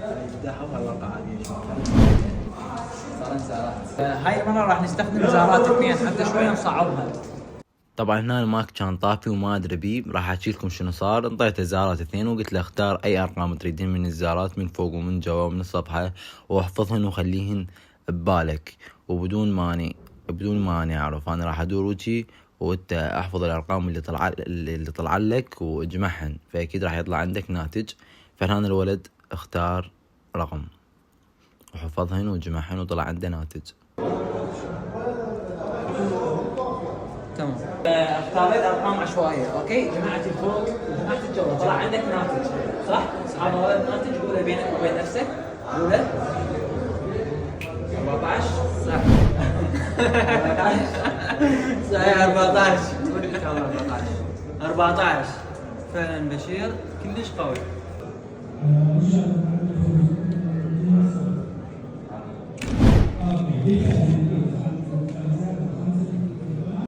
يفتحوا الواقع عادي. صار زارات. هاي المرة راح نستخدم زارات 2 حتى شوي نصعبها. طبعا هنا المايك كان طافي وما ادري بيه، راح احكي لكم شنو صار. انطيته زارات 2 وقلت له اختار اي ارقام تريدين من الزارات، من فوق ومن جوا ومن الصفحة، واحفظهن وخليهن ببالك وبدون ماني اعرف. انا راح ادور وجهي وانت احفظ الارقام اللي طلع لك واجمعهن، فاكيد راح يطلع عندك ناتج. فهنا الولد اختار رقم وحفظهن وجمعهن وطلع عنده ناتج. تمام. اختاريت ارقام عشوائيه، اوكي، جمعت الفوق وجمعت الجوا، طلع عندك ناتج، صح؟ هذا هو الناتج، قوله بينك وبين نفسك، قوله 14 صح. 14 صحيح 14. قول ان شاء الله 14 فعلا بشير كلش قوي.